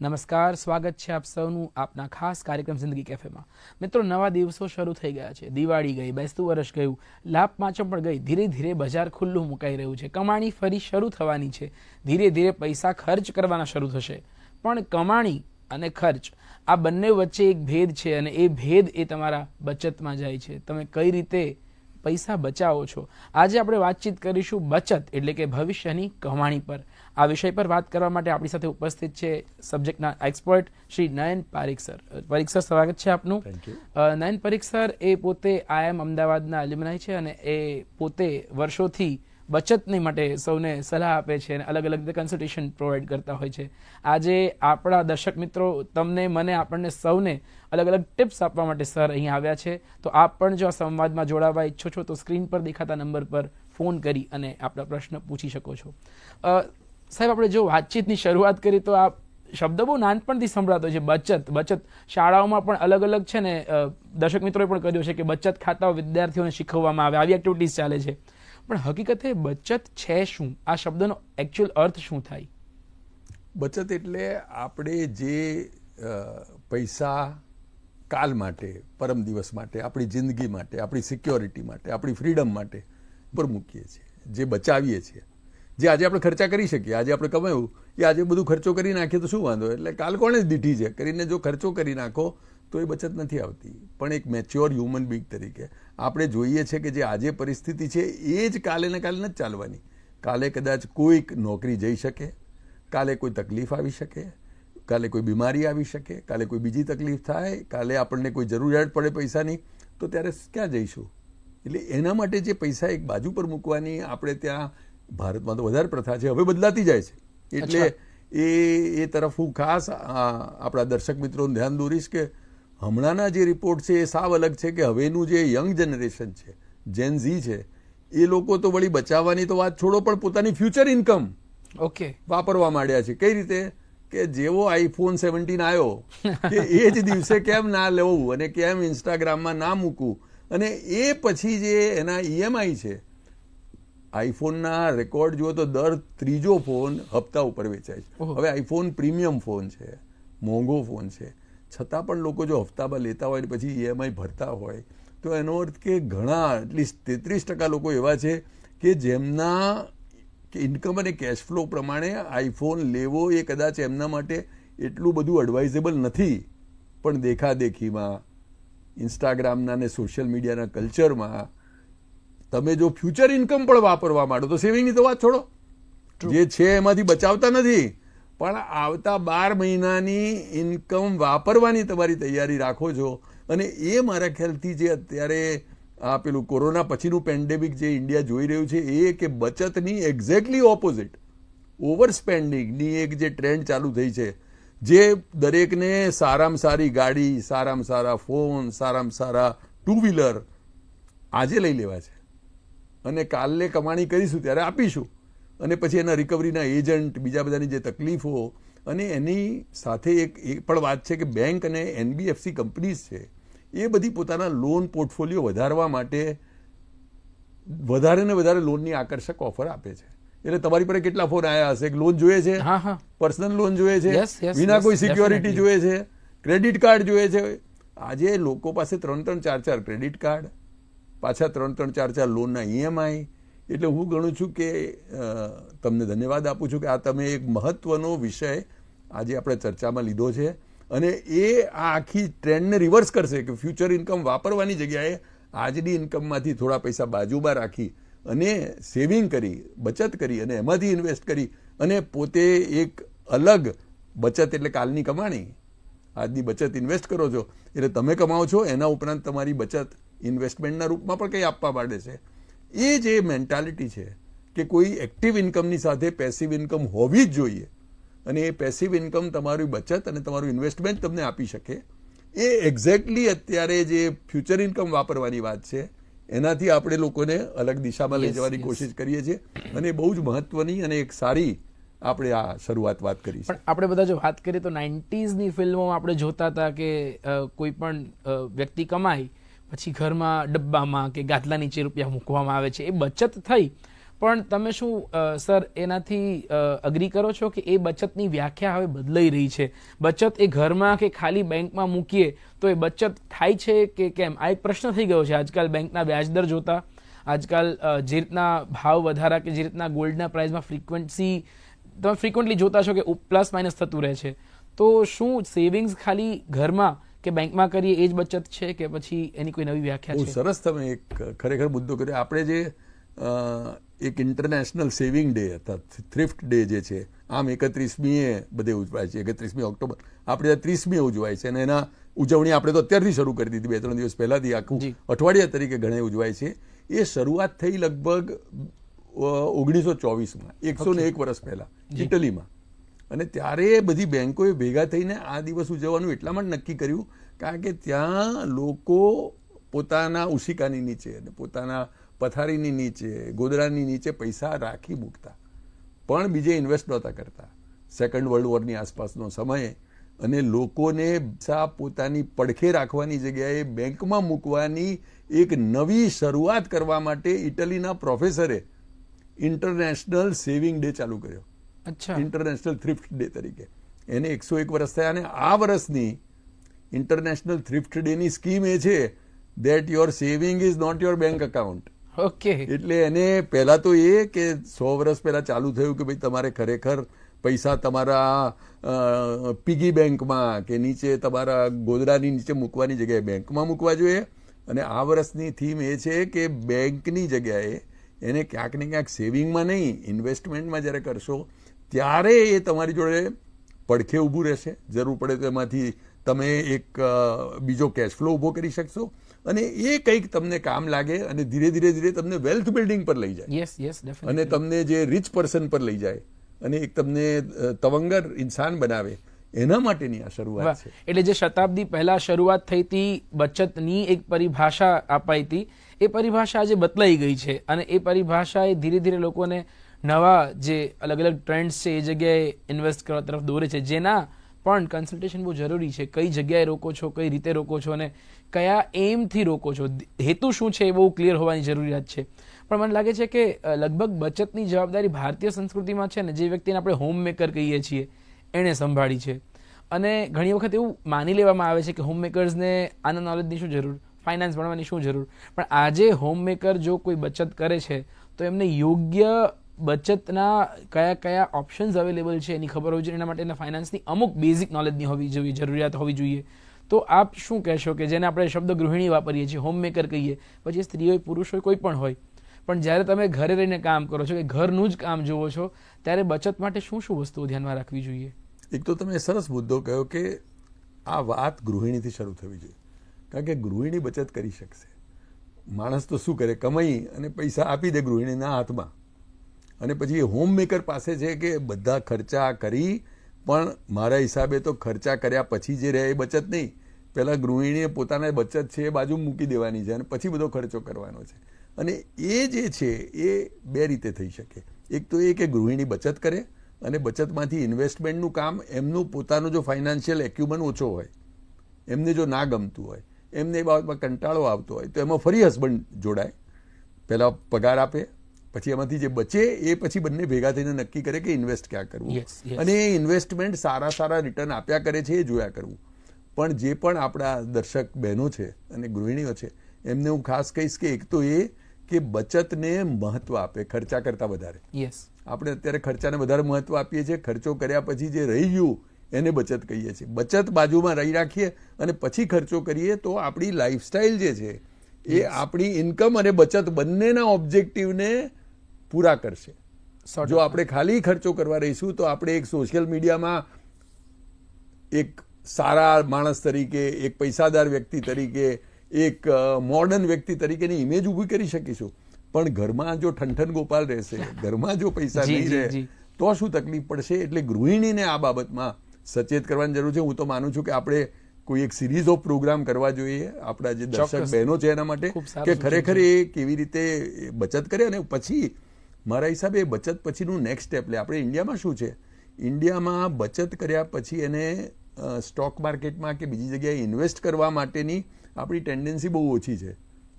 નમસ્કાર, સ્વાગત છે આપ સૌનું આપના ખાસ કાર્યક્રમ જિંદગી કેફેમાં. મિત્રો, નવા દિવસો શરૂ થઈ ગયા છે. દિવાળી ગઈ, બેસતું વર્ષ ગયું, લાભ પાંચમ પણ ગઈ. ધીરે ધીરે બજાર ખુલ્લું મુકાઈ રહ્યું છે. કમાણી ફરી શરૂ થવાની છે. ધીરે ધીરે પૈસા ખર્ચ કરવાના શરૂ થશે. પણ કમાણી અને ખર્ચ આ બંને વચ્ચે એક ભેદ છે, અને એ ભેદ એ તમારા બચતમાં જાય છે. તમે કઈ રીતે પૈસા બચાવો છો. આજે આપણે વાતચીત કરીશું બચત એટલે કે ભવિષ્યની કમાણી પર. આ વિષય પર વાત કરવા માટે આપણી સાથે ઉપસ્થિત છે સબ્જેક્ટના એક્સપર્ટ શ્રી નયન પારીખ સર. પારીખ સર, સ્વાગત છે આપનું. નયન પારીખ સર એ પોતે IIM અમદાવાદના એલ્યુમનાઈ છે, અને એ પોતે વર્ષોથી બચતની માટે સૌને સલાહ આપે છે અને અલગ અલગ કન્સલ્ટેશન પ્રોવાઈડ કરતા હોય છે. આજે આપણા દર્શક મિત્રો, તમને, મને, આપણને સૌને અલગ અલગ ટિપ્સ આપવા માટે સર અહીં આવ્યા છે. તો આપ પણ જો આ સંવાદમાં જોડાવા ઈચ્છો છો તો સ્ક્રીન પર દેખાતા નંબર પર ફોન કરી અને આપણા પ્રશ્ન પૂછી શકો છો. સાહેબ, આપણે જો વાતચીતની શરૂઆત કરીએ તો આ શબ્દ બહુ નાનપણથી સંભળાતો છે, બચત. શાળાઓમાં પણ અલગ અલગ છે ને, દર્શક મિત્રોએ પણ કહ્યું છે કે બચત ખાતાઓ વિદ્યાર્થીઓને શીખવવામાં આવે, આવી એક્ટિવિટીઝ ચાલે છે. પણ હકીકતે બચત છે શું? આ શબ્દનો એકચ્યુઅલ અર્થ શું થાય? બચત એટલે આપણે જે પૈસા કાલ માટે, પરમ દિવસ માટે, આપણી જિંદગી માટે, આપણી સિક્યોરિટી માટે, આપણી ફ્રીડમ માટે પર મૂકીએ છીએ, જે બચાવીએ છીએ, જે આજે આપણે ખર્ચા કરી શકીએ. આજે આપણે કમાયું એ આજે બધું ખર્ચો કરી નાખીએ તો શું વાંધો? એટલે કાલ કોણે જ દીઠી છે કરીને જો ખર્ચો કરી નાખો તો એ બચત નથી આવતી. પણ એક મેચ્યોર હ્યુમન બીંગ તરીકે આપણે જોઈએ છે કે જે આજે પરિસ્થિતિ છે એ જ કાલે ને કાલે નથી ચાલવાની. કાલે કદાચ કોઈક નોકરી જઈ શકે, કાલે કોઈ તકલીફ આવી શકે, કાલે કોઈ બીમારી આવી શકે, કાલે કોઈ બીજી તકલીફ થાય, કાલે આપણને કોઈ જરૂરિયાત પડે પૈસાની, તો ત્યારે ક્યાં જઈશું? એટલે એના માટે જે પૈસા એક બાજુ પર મૂકવાની આપણે ત્યાં ભારતમાં તો વધારે પ્રથા છે, હવે બદલાતી જાય છે. એટલે એ તરફ હું ખાસ આપણા દર્શક મિત્રોનું ધ્યાન દોરીશ કે હમણાંના જે રિપોર્ટ છે એ સાવ અલગ છે કે હવેનું જે યંગ જનરેશન છે, જેન ઝી છે, એ લોકો તો વળી બચાવવાની તો વાત છોડો, પણ પોતાની ફ્યુચર ઇન્કમ વાપરવા માંડ્યા છે. કઈ રીતે? કે જેવો iPhone 17 આવ્યો કે એ જ દિવસે કેમ ના લેવું અને કેમ ઇન્સ્ટાગ્રામમાં ના મૂકવું, અને એ પછી જે એના EMI છે, આઈફોનના રેકોર્ડ જુઓ તો દર ત્રીજો ફોન હપ્તા ઉપર વેચાય છે. હવે આઈફોન પ્રીમિયમ ફોન છે, મોંઘો ફોન છે, છતાં પણ લોકો જો હપ્તામાં લેતા હોય પછી EMI ભરતા હોય તો એનો અર્થ કે ઘણા એટલીસ્ટ 33% લોકો એવા છે કે જેમના ઇન્કમ અને કેશ ફ્લો પ્રમાણે આઈફોન લેવો એ કદાચ એમના માટે એટલું બધું એડવાઇઝેબલ નથી. પણ દેખાદેખીમાં, ઇન્સ્ટાગ્રામના ને સોશિયલ મીડિયાના કલ્ચરમાં તમે જો ફ્યુચર ઇન્કમ પણ વાપરવા માંડો તો સેવિંગની તો વાત છોડો, જે છે એમાંથી બચાવતા નથી, પણ આવતા 12 મહિનાની ઇન્કમ વાપરવાની તમારી તૈયારી રાખો છો. અને એ મારા ખ્યાલથી જે અત્યારે આ પેલું કોરોના પછીનું પેન્ડેમિક જે ઇન્ડિયા જોઈ રહ્યું છે એ કે બચતની એક્ઝેક્ટલી ઓપોઝિટ ઓવર સ્પેન્ડિંગની એક જે ટ્રેન્ડ ચાલુ થઈ છે, જે દરેકને સારામાં સારી ગાડી, સારામાં સારા ફોન, સારામાં સારા ટુ વ્હીલર આજે લઈ લેવા છે અને કાલે કમાણી કરીશું ત્યારે આપીશું, અને પછી એના રિકવરીના એજન્ટ, બીજા બધાની જે તકલીફો, અને એની સાથે એક એ પણ વાત છે કે બેંક અને NBFC કંપનીઝ છે એ બધી પોતાના લોન પોર્ટફોલિયો વધારવા માટે વધારે ને વધારે લોનની આકર્ષક ઓફર આપે છે. એટલે તમારી પર કેટલા ફોન આવ્યા હશે, લોન જોઈએ છે, પર્સનલ લોન જોઈએ છે, વિના કોઈ સિક્યોરિટી જોઈએ છે, ક્રેડિટ કાર્ડ જોઈએ છે. આજે લોકો પાસે 3-3, 4-4 ક્રેડિટ કાર્ડ, પાછા 3-3, 4-4 લોનના EMI. એટલે હું ગણું છું કે તમને ધન્યવાદ આપું છું કે આ તમે એક મહત્વનો વિષય આજે આપણે ચર્ચામાં લીધો છે, અને એ આ આખી ટ્રેન્ડને રિવર્સ કરશે કે ફ્યુચર ઇન્કમ વાપરવાની જગ્યાએ આજની ઇન્કમમાંથી થોડા પૈસા બાજુમાં રાખી અને સેવિંગ કરી, બચત કરી અને એમાંથી ઇન્વેસ્ટ કરી અને પોતે એક અલગ બચત એટલે કાલની કમાણી, આજની બચત ઇન્વેસ્ટ કરો છો એટલે તમે કમાઓ છો, એના ઉપરાંત તમારી બચત ઇન્વેસ્ટમેન્ટના રૂપમાં પણ કંઈ આપવા માંડે છે. એ જે મેન્ટાલિટી છે કે કોઈ એક્ટિવ ઇન્કમની સાથે પેસિવ ઇન્કમ હોવી જ જોઈએ, અને એ પેસિવ ઇન્કમ તમારી બચત અને તમારું ઇન્વેસ્ટમેન્ટ તમને આપી શકે, એ એક્ઝેક્ટલી અત્યારે જે ફ્યુચર ઇન્કમ વાપરવાની વાત છે એનાથી આપણે લોકોને અલગ દિશામાં લઈ જવાની કોશિશ કરીએ છીએ, અને બહુ જ મહત્વની અને એક સારી આપણે આ શરૂઆત વાત કરી. પણ આપણે બધા જો વાત કરીએ તો 90sની ફિલ્મોમાં આપણે જોતા હતા કે કોઈ પણ વ્યક્તિ કમાય પછી ઘરમાં ડબ્બામાં કે ગાદલા નીચે રૂપિયા મૂકવામાં આવે છે, એ બચત થઈ. પણ તમે શું સર એનાથી અગ્રી કરો છો કે એ બચતની વ્યાખ્યા હવે બદલાઈ રહી છે? બચત એ ઘરમાં કે ખાલી બેંકમાં મૂકીએ તો એ બચત થાય છે કે કેમ? આ એક પ્રશ્ન થઈ ગયો છે આજકાલ બેંકના વ્યાજદર જોતા, આજકાલ જે રીતના ભાવ વધારા કે જે રીતના ગોલ્ડના પ્રાઇસમાં તમે ફ્રિકવન્ટલી જોતા છો કે પ્લસ માઇનસ થતું રહે છે. તો શું સેવિંગ્સ ખાલી ઘરમાં કે બેંકમાં કરીએ એ જ બચત છે કે પછી એની કોઈ નવી વ્યાખ્યા બહુ છે? સરસ તમે એક ખરેખર મુદ્દો કર્યો. આપણે જે એક ઇન્ટરનેશનલ સેવિંગ ડે હતા, થ્રિફ્ટ ડે જે છે, આમ 31મીએ બધે ઉજવાય છે, 31મી ઓક્ટોબર આપણે 30મીએ ઉજવાય છે, અને એના ઉજવણી આપણે તો અત્યારથી શરૂ કરી દીધી, 2-3 દિવસ પહેલાથી આખું અઠવાડિયા તરીકે ઘણા ઉજવાય છે. એ શરૂઆત થઈ લગભગ 1924માં, 101 વર્ષ પહેલા ઇટલીમાં. અને ત્યારે બધી બેંકોએ ભેગા થઈને આ દિવસ ઉજવવાનું એટલા માટે નક્કી કર્યું કારણ કે ત્યાં લોકો પોતાના ઉસિકાની નીચે અને પોતાના પથારીની નીચે, ગોદડાની નીચે પૈસા રાખી મૂકતા, પણ બીજે ઇન્વેસ્ટ નહોતા કરતા. સેકન્ડ વર્લ્ડ વોરની આસપાસનો સમય, અને લોકોને પોતાની પડખે રાખવાની જગ્યાએ બેંકમાં મૂકવાની એક નવી શરૂઆત કરવા માટે ઇટલીના પ્રોફેસરે ઇન્ટરનેશનલ સેવિંગ ડે ચાલુ કર્યો. અચ્છા. ઇન્ટરનેશનલ થ્રિફ્ટ ડે તરીકે. એને 101 વર્ષ થયા, અને આ વર્ષની ઇન્ટરનેશનલ થ્રિફ્ટ ડે ની સ્કીમ એ છે that your saving is not your bank account. Okay. એટલે એને પહેલા તો એ કે 100 વર્ષ પહેલા ચાલુ થયું કે ભાઈ તમારે ખરેખર પૈસા તમારા પીગી બેંકમાં કે નીચે તમારા ગોદડાની નીચે મૂકવાની જગ્યાએ બેંકમાં મૂકવા જોઈએ. અને આ વર્ષની થીમ એ છે કે બેંકની જગ્યાએ એને ક્યાંક ને ક્યાંક સેવિંગમાં નહીં, ઇન્વેસ્ટમેન્ટમાં જ્યારે કરશો ત્યારે એ તમારી જોડે પડખે ઊભું રહેશે. જરૂર પડે તો એમાંથી તમે એક બીજો કેશ ફ્લો ઊભો કરી શકશો, અને એ કંઈક તમને કામ લાગે અને ધીરે ધીરે તમને વેલ્થ બિલ્ડિંગ પર લઈ જાય. યસ યસ, અને તમને જે રિચ પર્સન પર લઈ જાય અને એક તમને તવંગર ઇન્સાન બનાવે, એના માટેની આ શરૂઆત છે. એટલે જે શતાબ્દી પહેલા શરૂઆત થઈ હતી બચતની એક પરિભાષા અપાઈ હતી, એ પરિભાષા આજે બદલાઈ ગઈ છે, અને એ પરિભાષા એ ધીરે ધીરે લોકોને નવા જે અલગ અલગ ટ્રેન્ડ્સ છે એ જગ્યાએ ઇન્વેસ્ટ કરવા તરફ દોરે છે, જેના પણ કન્સલ્ટેશન બહુ જરૂરી છે. કઈ જગ્યાએ રોકો છો, કઈ રીતે રોકો છો, અને કયા એમથી રોકો છો, હેતુ શું છે એ બહુ ક્લિયર હોવાની જરૂરિયાત છે. પણ મને લાગે છે કે લગભગ બચતની જવાબદારી ભારતીય સંસ્કૃતિમાં છે ને, જે વ્યક્તિને આપણે હોમ મેકર કહીએ છીએ એણે સંભાળી છે. અને ઘણી વખત એવું માની લેવામાં આવે છે કે હોમ મેકર્સને આના નોલેજની શું જરૂર, ફાઇનાન્સ ભણવાની શું જરૂર. પણ આજે હોમ મેકર જો કોઈ બચત કરે છે તો એમને યોગ્ય બચતના કયા કયા ઓપ્શન્સ અવેલેબલ છે એની ખબર હોવી જોઈએ. એના માટે એના ફાઇનાન્સની અમુક બેઝિક નોલેજની હોવી જોઈએ, જરૂરિયાત હોવી જોઈએ. તો આપ શું કહેશો કે જેને આપણે શબ્દ ગૃહિણી વાપરીએ છીએ, હોમ મેકર કહીએ, પછી સ્ત્રી હોય, પુરુષ હોય, કોઈ પણ હોય, પણ જ્યારે તમે ઘરે રહીને કામ કરો છો કે ઘરનું જ કામ જોવો છો, ત્યારે બચત માટે શું શું વસ્તુઓ ધ્યાનમાં રાખવી જોઈએ? એક તો તમે સરસ મુદ્દો કહ્યો કે આ વાત ગૃહિણીથી શરૂ થવી જોઈએ, કારણ કે ગૃહિણી બચત કરી શકશે. માણસ તો શું કરે, કમાઈ અને પૈસા આપી દે ગૃહિણીના હાથમાં, અને પછી હોમ મેકર પાસે છે કે બધા ખર્ચા કરી, પણ મારા હિસાબે તો ખર્ચા કર્યા પછી જે રહે એ બચત નહીં. પહેલાં ગૃહિણીએ પોતાના બચત છે એ બાજુ મૂકી દેવાની છે અને પછી બધો ખર્ચો કરવાનો છે. અને એ જે છે એ બે રીતે થઈ શકે. એક તો એ કે ગૃહિણી બચત કરે, અને બચતમાંથી ઇન્વેસ્ટમેન્ટનું કામ એમનું પોતાનું જો ફાઇનાન્શિયલ એક્યુમન ઓછો હોય, એમને જો ના ગમતું હોય, એમને એ બાબતમાં કંટાળો આવતો હોય, તો એમાં ફરી હસબન્ડ જોડાય, પહેલાં પગાર આપે, પછી એમાંથી જે બચે એ પછી બંને ભેગા થઈને નક્કી કરે કે ઇન્વેસ્ટ ક્યાં કરવું, અને એ ઇન્વેસ્ટમેન્ટ સારા રિટર્ન આપ્યા કરે છે એ જોયા કરવું. પણ જે પણ આપણા દર્શક બહેનો છે અને ગૃહિણીઓ છે, એમને હું ખાસ કહીશ કે એક તો એ કે બચતને મહત્વ આપે ખર્ચા કરતાં વધારે. આપણે અત્યારે ખર્ચાને વધારે મહત્વ આપીએ છીએ. ખર્ચો કર્યા પછી જે રહી ગયું એને બચત કહીએ છીએ. બચત બાજુમાં રહી રાખીએ અને પછી ખર્ચો કરીએ તો આપણી લાઈફસ્ટાઈલ જે છે એ આપણી ઇન્કમ અને બચત બંનેના ઓબ્જેક્ટિવને પૂરા કરશે. જો આપણે ખાલી ખર્ચો કરવા રહીશું તો આપણે એક સોશિયલ મીડિયામાં એક સારા માણસ તરીકે, એક પૈસાદાર વ્યક્તિ તરીકે, એક મોડર્ન વ્યક્તિ તરીકેની ઇમેજ ઊભી કરી શકીશું. પણ ઘરમાં જો ઠનઠન ગોપાલ રહેશે, ઘરમાં જો પૈસા નહીં રહે તો શું તકલીફ પડશે. એટલે ગૃહિણીને આ બાબતમાં સચેત કરવાની જરૂર છે. હું તો માનું છું કે આપણે કોઈ એક સિરીઝ ઓફ પ્રોગ્રામ કરવા જોઈએ આપણા જે દર્શક બહેનો છે એના માટે, કે ખરેખર એ કેવી રીતે બચત કરે. અને પછી મારા હિસાબે બચત પછીનું નેક્સ્ટ સ્ટેપ લે. આપણે ઇન્ડિયામાં શું છે, ઇન્ડિયામાં બચત કર્યા પછી એને સ્ટોક માર્કેટમાં કે બીજી જગ્યાએ ઇન્વેસ્ટ કરવા માટેની આપણી ટેન્ડન્સી બહુ ઓછી છે.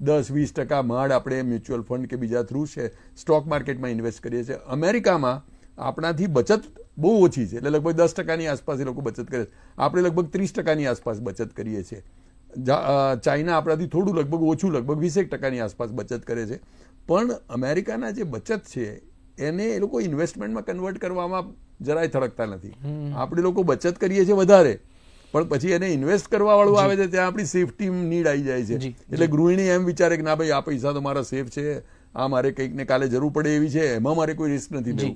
10-20% માંડ આપણે મ્યુચ્યુઅલ ફંડ કે બીજા થ્રુ છે સ્ટોક માર્કેટમાં ઇન્વેસ્ટ કરીએ છીએ. અમેરિકામાં આપણાથી બચત બહુ ઓછી છે, એટલે લગભગ 10%ની આસપાસ એ લોકો બચત કરે છે. આપણે લગભગ 30%ની આસપાસ બચત કરીએ છીએ. ચાઇના આપણાથી થોડું લગભગ ઓછું, લગભગ 20% આસપાસ બચત કરે છે. પણ અમેરિકાના જે બચત છે એને એ લોકો ઇન્વેસ્ટમેન્ટમાં કન્વર્ટ કરવામાં જરાય થડકતા નથી. આપણે લોકો બચત કરીએ છીએ વધારે, પણ પછી એને ઇન્વેસ્ટ કરવા વાળું આવે છે ત્યાં આપણી સેફટી નીડ આવી જાય છે. એટલે ગૃહિણી એમ વિચારે કે ના ભાઈ આ પૈસા તો મારા સેફ છે, આ મારે કંઈક ને કાલે જરૂર પડે એવી છે, એમાં મારે કોઈ રિસ્ક નથી લેવું.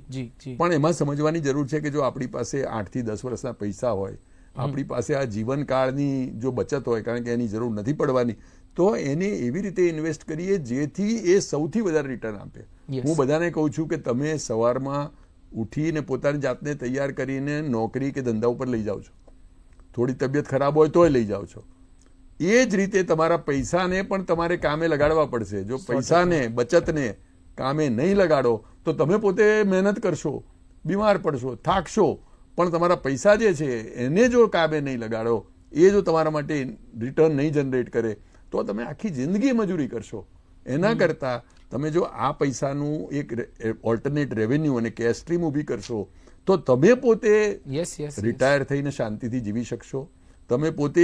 પણ એમાં સમજવાની જરૂર છે કે જો આપણી પાસે 8 થી 10 વર્ષના પૈસા હોય, આપણી પાસે આ જીવનકાળની જો બચત હોય, કારણ કે એની જરૂર નથી પડવાની, તો એને એવી રીતે ઇન્વેસ્ટ કરીએ જેથી એ સૌથી વધારે રિટર્ન આપે. હું બધાને કહું છું કે તમે સવારમાં ઉઠીને પોતાની જાતને તૈયાર કરીને નોકરી કે ધંધા ઉપર લઈ જાઓ છો, થોડી તબિયત ખરાબ હોય તોય લઈ જાઓ છો. એ જ રીતે તમારા પૈસાને પણ તમારે કામે લગાડવા પડશે. જો પૈસાને, બચતને કામે નહીં લગાડો તો તમે પોતે મહેનત કરશો, બીમાર પડશો, થાકશો, પણ તમારા પૈસા જે છે એને જો કામે નહીં લગાડો, એ જો તમારા માટે રિટર્ન નહીં જનરેટ કરે તો તમે આખી જિંદગી મજૂરી કરશો. એના કરતાં તમે જો આ પૈસાનું એક ઓલ્ટરનેટ રેવન્યુ અને કેશ સ્ટ્રીમ ઊભી કરશો તો તમે પોતે રિટાયર થઈને શાંતિથી જીવી શકશો. તમે પોતે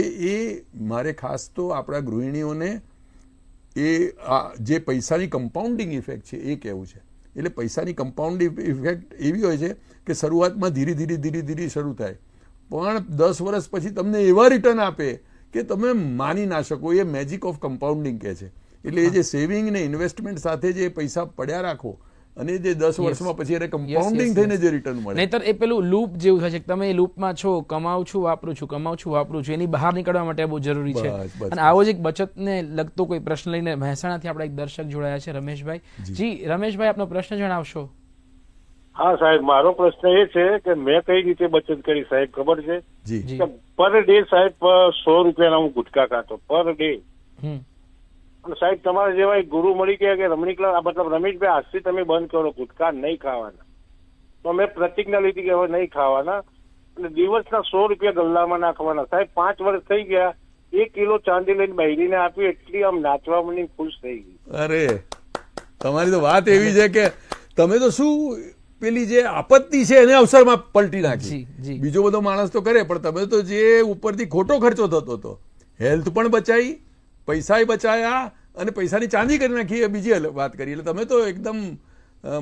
મારે ખાસ તો આપણા ગૃહિણીઓને જે પૈસાની કમ્પાઉન્ડિંગ ઇફેક્ટ છે એ કહેવું છે. એટલે પૈસાની કમ્પાઉન્ડિંગ ઇફેક્ટ એવી હોય છે કે શરૂઆતમાં ધીરે ધીરે શરૂ થાય, પણ 10 વર્ષ પછી તમને એવા રિટર્ન આપે કે તમે માની ના શકો. એ મેજિક ઓફ કમ્પાઉન્ડિંગ કહે છે. એટલે એ જે સેવિંગ ને ઇન્વેસ્ટમેન્ટ સાથે જે પૈસા પડ્યા રાખો અને જે 10 વર્ષમાં પછી એને કમ્પાઉન્ડિંગ થઈને જે રિટર્ન મળે, નહીતર એ પેલું લૂપ જેવું થાય છે કે તમે એ લૂપમાં છો, કમાઉં છું વાપરું છું, કમાઉં છું વાપરું છું, એની બહાર નીકળવા માટે બહુ જરૂરી છે. અને આવો જ એક બચતને લગતો કોઈ પ્રશ્ન લઈને મહેસાણાથી આપણા એક દર્શક જોડાયા છે, રમેશભાઈ. જી રમેશભાઈ, આપનો પ્રશ્ન જણાવશો. હા સાહેબ, મારો પ્રશ્ન એ છે કે મેં કઈ રીતે બચત કરી સાહેબ ખબર છે? પર ડે સાહેબ 100 રૂપિયાના હું ગુટકા ખાતો પર ડે. અને સાહેબ તમારા જેવા એક ગુરુ મળી ગયા કે રમેશભાઈ આજથી તમે બંધ કરો, ગુટકા નહીં ખાવાના. તો મેં પ્રતિજ્ઞા લીધી કે હવે નહીં ખાવાના. એટલે દિવસના 100 રૂપિયા ગલ્લામાં નાખવાના. સાહેબ 5 વર્ષ થઈ ગયા, 1 કિલો ચાંદી લઈને બહેરીને આપી, એટલી આમ નાચવા મળી, ખુશ થઈ ગઈ. અરે તમારી તો વાત એવી છે કે તમે તો શું પેલી જે આપત્તિ છે એને અવસરમાં પલટી નાખી. બીજો બધો માણસ તો કરે, પણ તમે તો જે ઉપરથી ખોટો ખર્ચો થતો હતો, હેલ્થ પણ બચાવી, પૈસાય બચાયા અને પૈસાની ચાંદી કરી નાખી, એ બીજી વાત કરી. એટલે તમે તો એકદમ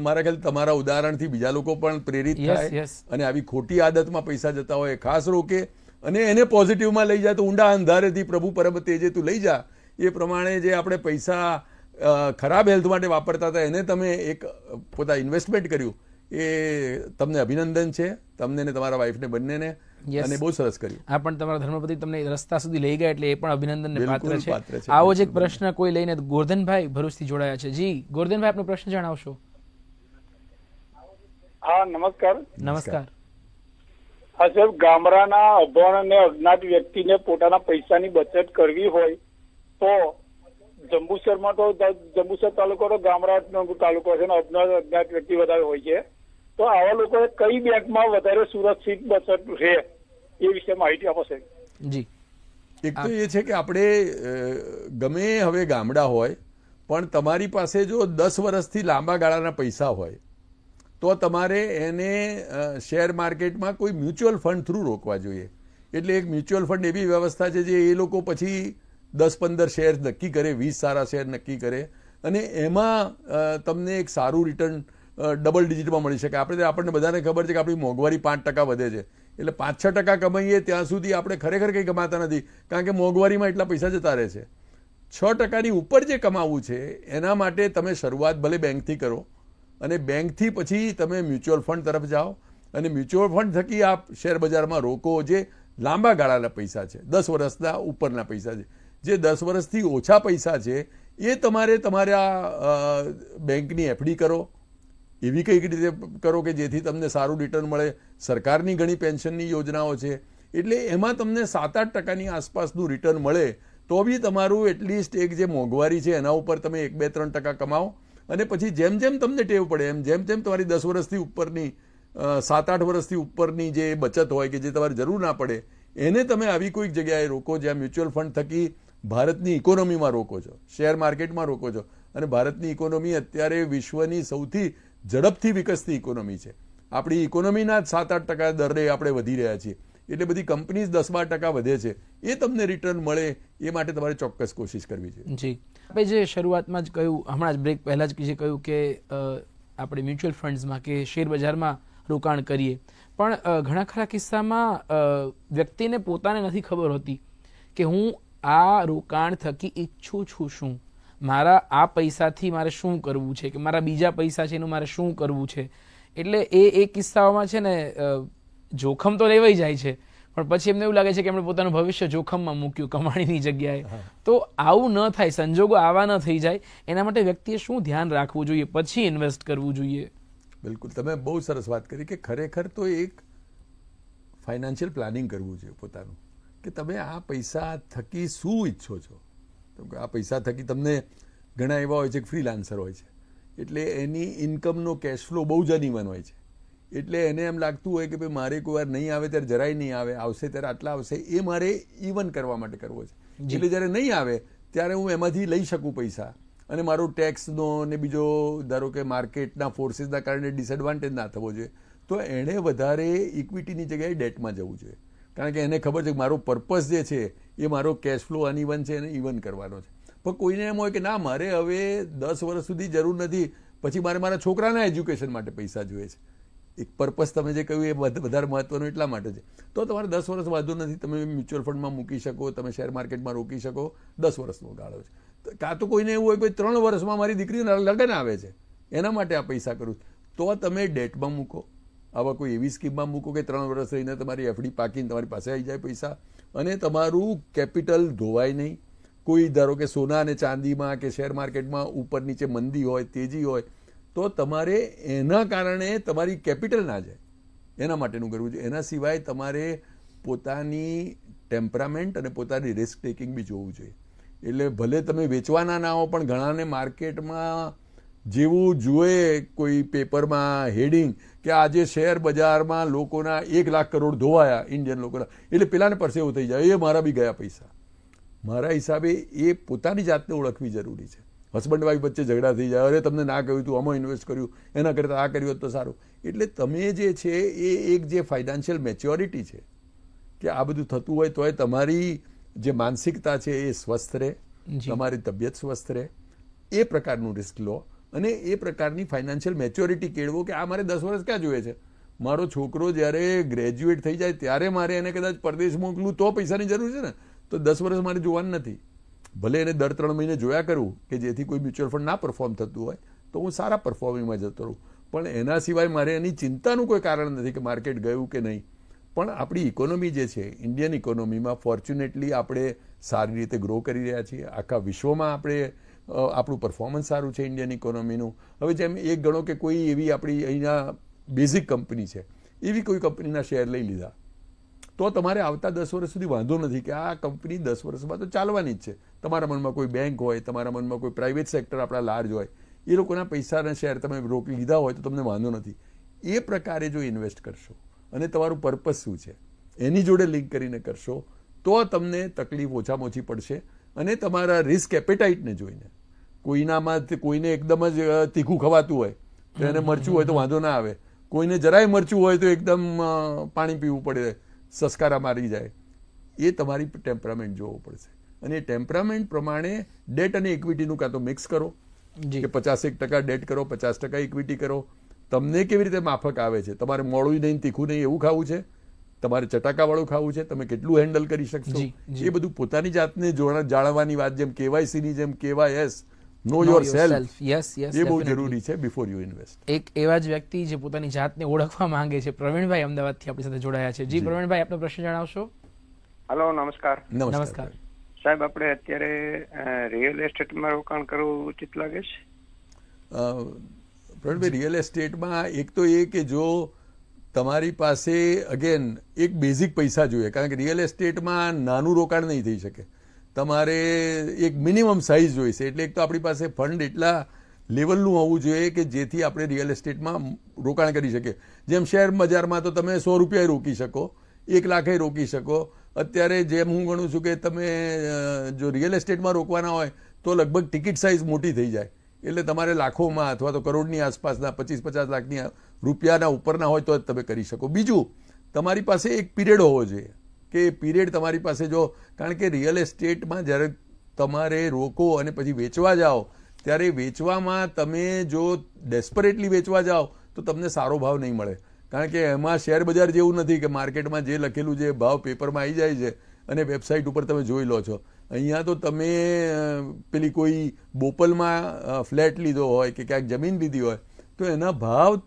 મારા ખ્યાલ તમારા ઉદાહરણથી બીજા લોકો પણ પ્રેરિત થાય અને આવી ખોટી આદતમાં પૈસા જતા હોય ખાસ રોકે અને એને પોઝિટિવમાં લઈ જાય. તો ઊંડા અંધારેથી પ્રભુ પરમ તેજે તું લઈ જા. એ પ્રમાણે જે આપણે પૈસા ખરાબ હેલ્થ માટે વાપરતા હતા એને તમે એક પોતા ઇન્વેસ્ટમેન્ટ કર્યું, એ તમને અભિનંદન છે, તમને ને તમારા વાઈફને બંનેને, અને બહુ સરસ કર્યું. આ પણ તમારા ધર્મપતિ તમને રસ્તા સુધી લઈ ગયા એટલે એ પણ અભિનંદનને પાત્ર છે. આવો જ એક પ્રશ્ન કોઈ લઈને ગોરધનભાઈ ભરૂચથી જોડાયા છે. જી ગોરધનભાઈ, આપનો પ્રશ્ન જણાવશો. હા નમસ્કાર. નમસ્કાર. હા સાહેબ, ગામડાના અભણ અને અજ્ઞાત વ્યક્તિને પોતાના પૈસાની બચત કરવી હોય તો જંબુસરમાં તો જંબુસર તાલુકો તો ગામડા તાલુકો છે, અજ્ઞાત વ્યક્તિ વધારે હોય છે. તો આવા લોકોએ કઈ બેંકમાં વધારે સુરક્ષિત બચત રહે એ વિશે માહિતી આપો સાહેબ. જી, એક તો એ છે કે આપણે ગમે હવે ગામડા હોય પણ તમારી પાસે જો 10 વર્ષથી લાંબા ગાળાના પૈસા હોય તો તમારે એને શેર માર્કેટમાં કોઈ મ્યુચ્યુઅલ ફંડ થ્રુ રોકવા જોઈએ. એટલે એક મ્યુચ્યુઅલ ફંડ એવી વ્યવસ્થા છે જે એ લોકો પછી 10-15 શેર નક્કી કરે, 20 સારા શેર નક્કી કરે અને એમાં તમને એક સારું રિટર્ન ડબલ ડિજિટમાં મળી શકે. આપણને બધાને ખબર છે કે આપણી મોંઘવારી 5% વધે છે, એટલે 5-6% કમાઈએ ત્યાં સુધી આપણે ખરેખર કંઈ કમાતા નથી, કારણ કે મોંઘવારીમાં એટલા પૈસા જતા રહે છે. 6%ની ઉપર જે કમાવું છે એના માટે તમે શરૂઆત ભલે બેંકથી કરો અને બેંકથી પછી તમે મ્યુચ્યુઅલ ફંડ તરફ જાઓ અને મ્યુચ્યુઅલ ફંડ થકી આપ શેર બજારમાં રોકો. જે લાંબા ગાળાના પૈસા છે, 10 વર્ષના ઉપરના પૈસા છે, જે 10 વર્ષથી ઓછા પૈસા છે એ તમારા બેંકની એફડી કરો, એવી કંઈક રીતે કરો કે જેથી તમને સારું રિટર્ન મળે. સરકારની ઘણી પેન્શનની યોજનાઓ છે, એટલે એમાં તમને 7-8%ની આસપાસનું રિટર્ન મળે તો બી તમારું એટલીસ્ટ એક જે મોંઘવારી છે એના ઉપર તમે 1-2-3% કમાઓ અને પછી જેમ જેમ તમને ટેવ પડે એમ જેમ જેમ તમારી 10 વર્ષથી ઉપરની 7-8 વર્ષથી ઉપરની જે બચત હોય કે જે તમારી જરૂર ના પડે એને તમે આવી કોઈક જગ્યાએ રોકો જ્યાં મ્યુચ્યુઅલ ફંડ થકી ભારતની ઇકોનોમીમાં રોકો છો, શેર માર્કેટમાં રોકો છો. અને ભારતની ઇકોનોમી અત્યારે વિશ્વની સૌથી ઝડપથી વિકસતી ઇકોનોમી છે. આપણી ઇકોનોમીના 7-8% દરે આપણે વધી રહ્યા છીએ. એટલે બધી કંપનીઝ 10-12% વધે છે. એ તમને રિટર્ન મળે એ માટે તમારે ચોક્કસ કોશિશ કરવી જોઈએ. જી, આપણે જે શરૂઆતમાં જ કહ્યું, હમણાં જ બ્રેક પહેલા જ કહ્યું કે આપણે મ્યુચ્યુઅલ ફંડ્સમાં કે શેર બજારમાં રોકાણ કરીએ, પણ ઘણા ખરા કિસ્સામાં વ્યક્તિને પોતાને નથી ખબર હોતી કે હું આ રોકાણ થકી ઈચ્છું છું શું, મારા આ પૈસાથી મારે શું કરવું છે, કે મારા બીજા પૈસા છે એનું મારે શું કરવું છે. એટલે એ કિસ્સાઓમાં છે ને જોખમ તો લેવાઈ જાય છે, પણ પછી એમને એવું લાગે છે કે એમણે પોતાનું ભવિષ્ય જોખમમાં મૂક્યું કમાણીની જગ્યાએ. તો આવું ન થાય, સંજોગો આવા ન થઈ જાય, એના માટે વ્યક્તિએ શું ધ્યાન રાખવું જોઈએ, પછી ઇન્વેસ્ટ કરવું જોઈએ? બિલકુલ, તમે બહુ સરસ વાત કરી કે ખરેખર તો એક ફાઇનાન્શિયલ પ્લાનિંગ કરવું જોઈએ પોતાનું, કે તમે આ પૈસા થકી શું ઈચ્છો છો. આ પૈસા થકી તમને ઘણા એવા હોય છે કે ફ્રીલાન્સર હોય છે, એટલે એની ઇન્કમનો કેશ ફ્લો બહુ જ અનઇવન હોય છે. એટલે એને એમ લાગતું હોય કે ભાઈ મારે કોઈ વાર નહીં આવે ત્યારે જરાય નહીં આવે, આવશે ત્યારે આટલા આવશે, એ મારે ઇવન કરવા માટે કરવો છે. એટલે જ્યારે નહીં આવે ત્યારે હું એમાંથી લઈ શકું પૈસા, અને મારો ટેક્સનો ને બીજો ધારો કે માર્કેટના ફોર્સીસના કારણે ડિસએડવાન્ટેજ ના થવો જોઈએ. તો એણે વધારે ઇક્વિટીની જગ્યાએ ડેટમાં જવું જોઈએ, કારણ કે એને ખબર છે કે મારો પર્પઝ જે છે એ મારો કેશ ફ્લો અનઇવન છે એને ઇવન કરવાનો છે. પણ કોઈને એમ હોય કે ના મારે હવે 10 વર્ષ સુધી જરૂર નથી, પછી મારે મારા છોકરાના એજ્યુકેશન માટે પૈસા જોઈએ છે. એક પર્પઝ તમે જે કહ્યું એ વધારે મહત્વનું એટલા માટે છે. તો તમારે 10 વર્ષ વાંધો નથી, તમે મ્યુચ્યુઅલ ફંડમાં મૂકી શકો, તમે શેર માર્કેટમાં રોકી શકો, 10 વર્ષનો ગાળો છે. કાં તો કોઈને એવું હોય કે 3 વર્ષમાં મારી દીકરીના લગ્ન આવે છે, એના માટે આ પૈસા કરું, તો તમે ડેટમાં મૂકો, આવા કોઈ એવી સ્કીમમાં મૂકો કે 3 વર્ષ રહીને તમારી એફડી પાકીને તમારી પાસે આવી જાય પૈસા, અને તમારું કેપિટલ ધોવાય નહીં. કોઈ ધારો કે સોના અને ચાંદીમાં કે શેર માર્કેટમાં ઉપર નીચે મંદી હોય, તેજી હોય, તો તમારે એના કારણે તમારી કેપિટલ ના જાય, એના માટેનું કરવું જોઈએ. એના સિવાય તમારે પોતાની ટેમ્પરામેન્ટ અને પોતાની રિસ્ક ટેકિંગ બી જોવું જોઈએ. એટલે ભલે તમે વેચવાના ના હો, પણ ઘણાને માર્કેટમાં જેવું જોઈએ કોઈ પેપરમાં હેડિંગ કે આજે શેર બજારમાં લોકોના 1 લાખ કરોડ ધોવાયા, ઇન્ડિયન લોકોના, એટલે પેલાને પરસેવો થઈ જાય, એ મારા બી ગયા પૈસા. મારા હિસાબે એ પોતાની જાતને ઓળખવી જરૂરી છે. હસબન્ડ વાઈફ વચ્ચે ઝઘડા થઈ જાય, અરે તમને ના કહ્યું તું, આમાં ઇન્વેસ્ટ કર્યું, એના કરતાં આ કર્યું તો સારું. એટલે તમે જે છે એ એક જે ફાઇનાન્શિયલ મેચ્યોરિટી છે કે આ બધું થતું હોય તોય તમારી જે માનસિકતા છે એ સ્વસ્થ રહે, તમારી તબિયત સ્વસ્થ રહે, એ પ્રકારનું રિસ્ક લો, અને એ પ્રકારની ફાઇનાન્શિયલ મેચ્યોરિટી કેળવો કે આ મારે 10 વર્ષ ક્યાં જોઈએ છે. મારો છોકરો જ્યારે ગ્રેજ્યુએટ થઈ જાય ત્યારે મારે એને કદાચ પરદેશ મોકલું તો પૈસાની જરૂર છે ને, તો 10 વર્ષ મારે જોવાનું નથી. ભલે એને દર 3 મહિને જોયા કરવું કે જેથી કોઈ મ્યુચ્યુઅલ ફંડ ના પરફોર્મ થતું હોય તો હું સારા પરફોર્મિંગમાં જતો રહું, પણ એના સિવાય મારે એની ચિંતાનું કોઈ કારણ નથી કે માર્કેટ ગયું કે નહીં. પણ આપણી ઇકોનોમી જે છે, ઇન્ડિયન ઇકોનોમીમાં ફોર્ચ્યુનેટલી આપણે સારી રીતે ગ્રો કરી રહ્યા છીએ. આખા વિશ્વમાં આપણે આપણું પરફોર્મન્સ સારું છે ઇન્ડિયન ઇકોનોમીનું. હવે જેમ એક ગણો કે કોઈ એવી આપણી અહીંયા બેઝિક કંપની છે, એવી કોઈ કંપનીના શેર લઈ લીધા, તો તમારે આવતા 10 વર્ષ સુધી વાંધો નથી કે આ કંપની 10 વર્ષમાં તો ચાલવાની જ છે. તમારા મનમાં કોઈ બેંક હોય, તમારા મનમાં કોઈ પ્રાઇવેટ સેક્ટર આપણા લાર્જ હોય, એ લોકોના પૈસાના શેર તમે રોકી લીધા હોય તો તમને વાંધો નથી. એ પ્રકારે જો ઇન્વેસ્ટ કરશો અને તમારું પર્પઝ શું છે એની જોડે લિંક કરીને કરશો તો તમને તકલીફ ઓછામાં ઓછી પડશે. અને તમારા રિસ્ક એપેટાઇટને જોઈને, કોઈનામાં કોઈને એકદમ જ તીખું ખવાતું હોય તો એને મરચું હોય તો વાંધો ના આવે, કોઈને જરાય મરચું હોય તો એકદમ પાણી પીવું પડે, સસ્કારા મારી જાય. એ તમારી ટેમ્પરામેન્ટ જોવો પડશે, અને એ ટેમ્પરામેન્ટ પ્રમાણે ડેટ અને ઇક્વિટીનું કાં તો મિક્સ કરો કે 51% ડેટ કરો, 50% ઇક્વિટી કરો. તમને કેવી રીતે માફક આવે છે, તમારે મોડું નહીં તીખું નહીં એવું ખાવું છે, તમારે ચટાકાવાળું ખાવું છે, તમે કેટલું હેન્ડલ કરી શકશો, એ બધું પોતાની જાતને જાણવાની વાત, જેમ KYCની જેમ KYS, નો યોર સેલ્ફ, એ બહુ જરૂરી છે બિફોર યુ ઇન્વેસ્ટ. એક એવા જ વ્યક્તિ જે પોતાની જાતને ઓળખવા માંગે છે, પ્રવીણભાઈ અમદાવાદથી આપણી સાથે જોડાયા છે. જી પ્રવીણભાઈ, આપનો પ્રશ્ન જણાવશો. હલો, નમસ્કાર. નમસ્કાર સાહેબ, આપણે અત્યારે રિયલ એસ્ટેટમાં રોકાણ કરવું ઉચિત લાગે છે? પ્રવીણભાઈ, રિયલ એસ્ટેટમાં એક તો એ કે જો તમારી પાસે અગેન એક બેઝિક પૈસા જોઈએ, કારણ કે રિયલ એસ્ટેટમાં નાનું રોકાણ નહીં થઈ શકે, તમારે એક મિનિમમ સાઇઝ જોઈશે. એટલે એક તો આપણી પાસે ફંડ એટલા લેવલનું હોવું જોઈએ કે જેથી આપણે રિયલ એસ્ટેટમાં રોકાણ કરી શકીએ. જેમ શેર બજારમાં તો તમે 100 રૂપિયા રોકી શકો, 1 લાખ રોકી શકો, અત્યારે જેમ હું ગણું છું કે તમે જો રિયલ એસ્ટેટમાં રોકવાના હોય તો લગભગ ટિકિટ સાઇઝ મોટી થઈ જાય, એટલે તમારે લાખોમાં અથવા તો કરોડની આસપાસના 25-50 લાખની રૂપિયાના ઉપરના હોય તો જ તમે કરી શકો. બીજું, તમારી પાસે એક પીરિયડ હોવો જોઈએ કે એ પીરિયડ તમારી પાસે જો, કારણ કે રિયલ એસ્ટેટમાં જ્યારે તમારે રોકો અને પછી વેચવા જાઓ ત્યારે વેચવામાં તમે જો ડેસ્પરેટલી વેચવા જાઓ તો તમને સારો ભાવ નહીં મળે, કારણ કે એમાં શેર બજાર જેવું નથી કે માર્કેટમાં જે લખેલું છે ભાવ પેપરમાં આવી જાય છે અને વેબસાઇટ ઉપર તમે જોઈ લો છો. અહીંયા તો તમે પેલી કોઈ બોપલમાં ફ્લેટ લીધો હોય કે ક્યાંક જમીન લીધી હોય તો એના ભાવ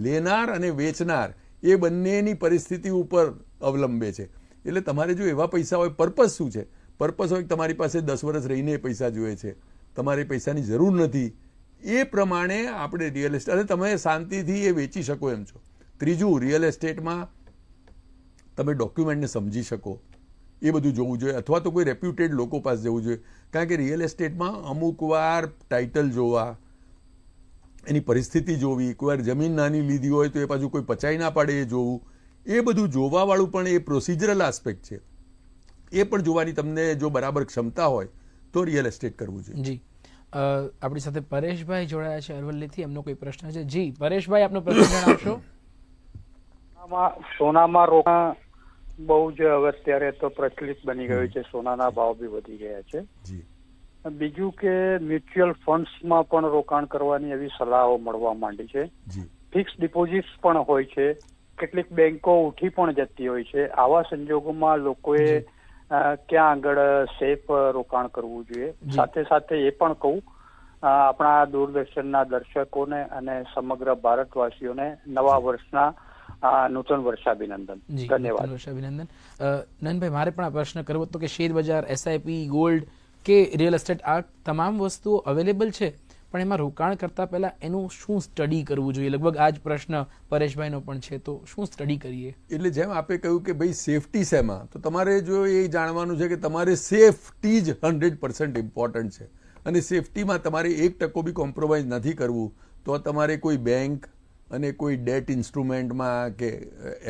લેનાર અને વેચનાર એ બંનેની પરિસ્થિતિ ઉપર અવલંબે છે. એટલે તમારે જો એવા પૈસા હોય, પર્પઝ શું છે? પર્પઝ હોય કે તમારી પાસે 10 વર્ષ રહીને પૈસા જોઈએ છે, તમારે પૈસાની જરૂર નથી, એ પ્રમાણે આપણે રિયલ એસ્ટેટ અને તમે શાંતિથી એ વેચી શકો એમ છો. ત્રીજું, રિયલ એસ્ટેટમાં તમે ડોક્યુમેન્ટને સમજી શકો એ બધું જોવું જોઈએ, અથવા તો કોઈ રેપ્યુટેડ લોકો પાસે જવું જોઈએ, કારણ કે રિયલ એસ્ટેટમાં અમુક વાર ટાઇટલ જોવા, એની પરિસ્થિતિ જોવી, કોઈ વાર જમીન નાની લીધી હોય તો એ પાછું કોઈ પચાઈ ના પાડે એ જોવું, એ બધું જોવાવાળું પણ એ પ્રોસિજરલ આસ્પેક્ટ છે, એ પણ જોવાની તમને જો બરાબર ક્ષમતા હોય તો રિયલ એસ્ટેટ કરવું જોઈએ. જી, આપણી સાથે પરેશભાઈ જોડાયા છે અરવલ્લીથી, એમનો કોઈ પ્રશ્ન છે? જી પરેશભાઈ, આપનો પ્રશ્ન જણાવશો. સોનામાં રોકાણ બહુ જ હવે અત્યારે તો પ્રચલિત બની ગયું છે, સોનાના ભાવ બી વધી ગયા છે. જી. બીજું કે મ્યુચ્યુઅલ ફંડ્સમાં પણ રોકાણ કરવાની એવી સલાહો મળવા માંડી છે. ફિક્સ ડિપોઝિટ્સ પણ હોય છે, કેટલીક બેંકો ઉઠી પણ જતી હોય છે. આવા સંજોગોમાં લોકોએ ક્યાં આગળ સેફ રોકાણ કરવું જોઈએ? સાથે સાથે એ પણ કહું, આપણા દૂરદર્શનના દર્શકોને અને સમગ્ર ભારતવાસીઓને નવા વર્ષના નૂતન વર્ષાભિનંદન. ધન્યવાદ. વર્ષાભિનંદન. નયનભાઈ, મારે પણ આ પ્રશ્ન કરવો હતો કે શેર બજાર, એસઆઈપી, ગોલ્ડ કે રિયલ એસ્ટેટ, આ તમામ વસ્તુઓ અવેલેબલ છે, પણ એમાં રોકાણ કરતા પહેલા એનું શું સ્ટડી કરવું જોઈએ? લગભગ આ જ પ્રશ્ન પરેશભાઈનો પણ છે, તો શું સ્ટડી કરીએ? એટલે જેમ આપે કહ્યું કે ભાઈ સેફટી શેમાં, તો તમારે જો એ જાણવાનું છે કે તમારે સેફટી જ 100% ઇમ્પોર્ટન્ટ છે, અને સેફટીમાં તમારે 1% બી કોમ્પ્રોમાઇઝ નથી કરવું, તો તમારે કોઈ બેંક અને કોઈ ડેટ ઇન્સ્ટ્રુમેન્ટમાં કે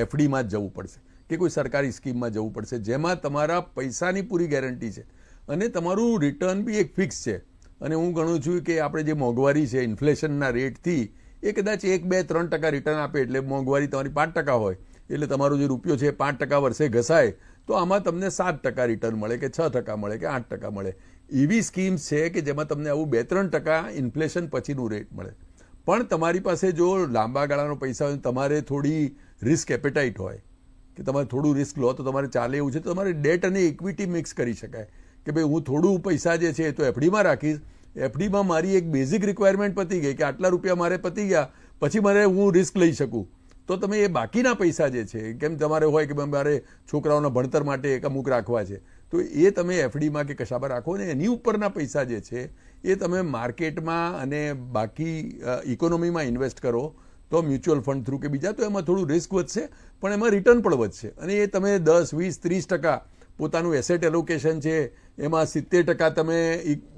એફડીમાં જ જવું પડશે કે કોઈ સરકારી સ્કીમમાં જવું પડશે, જેમાં તમારા પૈસાની પૂરી ગેરંટી છે અને તમારું રિટર્ન બી એક ફિક્સ છે. અને હું ગણું છું કે આપણે જે મોંઘવારી છે ઇન્ફ્લેશનના રેટથી એ કદાચ 1-2-3% રિટર્ન આપે, એટલે મોંઘવારી તમારી 5% હોય, એટલે તમારો જે રૂપિયો છે 5% વર્ષે ઘસાય તો આમાં તમને 7% રિટર્ન મળે કે 6% મળે કે 8% મળે. એવી સ્કીમ્સ છે કે જેમાં તમને આવું 2-3% ઇન્ફ્લેશન પછીનું રેટ મળે. પણ તમારી પાસે જો લાંબા ગાળાનો પૈસા હોય, તમારે થોડી રિસ્ક એપેટાઇટ હોય કે તમારે થોડું રિસ્ક લો તો તમારે ચાલે એવું છે, તો તમારે ડેટ અને ઇક્વિટી મિક્સ કરી શકાય કે ભાઈ હું થોડું પૈસા જે છે તો એફડીમાં રાખીશ, એફડીમાં મારી એક બેઝિક રિક્વાયરમેન્ટ પતી ગઈ કે આટલા રૂપિયા મારે પતી ગયા, પછી મારે હું રિસ્ક લઈ શકું, તો તમે એ બાકીના પૈસા જે છે, કેમ તમારે હોય કે મારે છોકરાઓના ભણતર માટે એક અમુક રાખવા છે, તો એ તમે એફડીમાં કે કશામાં રાખો ને એની ઉપરના પૈસા જે છે એ તમે માર્કેટમાં અને બાકી ઇકોનોમીમાં ઇન્વેસ્ટ કરો, તો મ્યુચ્યુઅલ ફંડ થ્રુ કે બીજા, તો એમાં થોડું રિસ્ક વધશે પણ એમાં રિટર્ન પણ વધશે. અને એ તમે 10-20-30% પોતાનું એસેટ એલોકેશન છે એમાં 70% તમે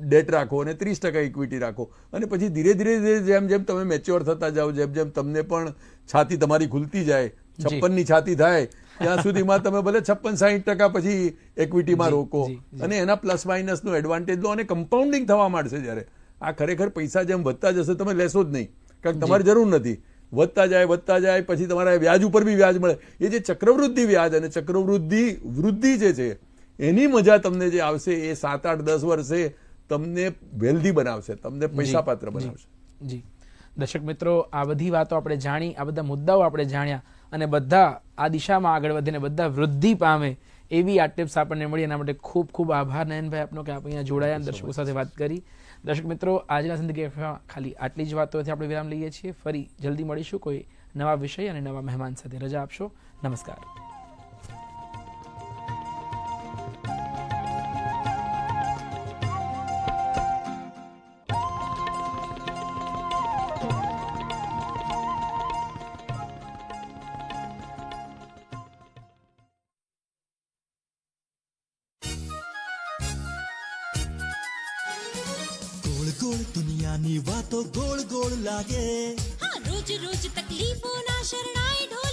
ડેટ રાખો અને 30% ઇક્વિટી રાખો, અને પછી ધીરે ધીરે જેમ જેમ તમે મેચ્યોર થતા જાઓ, જેમ જેમ તમને પણ છાતી તમારી ખુલતી જાય, 56ની છાતી થાય ત્યાં સુધીમાં તમે ભલે 56-60% પછી ઇક્વિટીમાં રોકો અને એના પ્લસ માઇનસનો એડવાન્ટેજ લો, અને કમ્પાઉન્ડિંગ થવા માંડશે. જ્યારે આ ખરેખર પૈસા જેમ વધતા જશે તમે લેશો જ નહીં, કારણ કે તમારે જરૂર નથી, વધતા જાય પછી તમારા વ્યાજ ઉપર બી વ્યાજ મળે. એ જે ચક્રવૃદ્ધિ વ્યાજ અને વૃદ્ધિ જે છે એની મજા તમને જે આવશે એ 7-8-10 વર્ષે તમને વેલ્ધી બનાવશે, તમને પૈસાપાત્ર બનાવશે. જી દર્શક મિત્રો, આ બધી વાતો આપણે જાણી, આ બધા મુદ્દાઓ આપણે જાણ્યા, અને બધા આ દિશામાં આગળ વધીને બધા વૃદ્ધિ પામે એવી આ ટિપ્સ આપણને મળી. એના માટે ખૂબ ખૂબ આભાર નયનભાઈ આપનો કે આપ અહીંયા જોડાયા, દર્શકો સાથે વાત કરી. દર્શક મિત્રો, આજના જિંદગી ખાલી આટલી જ વાતોથી આપણે વિરામ લઈએ છીએ. ફરી જલ્દી મળીશું કોઈ નવા વિષય અને નવા મહેમાન સાથે. રજા આપશો. નમસ્કાર. દુનિયાની વાતો ગોળ ગોળ લાગે, રોજ રોજ તકલીફોના શરણાઈ ઢોળ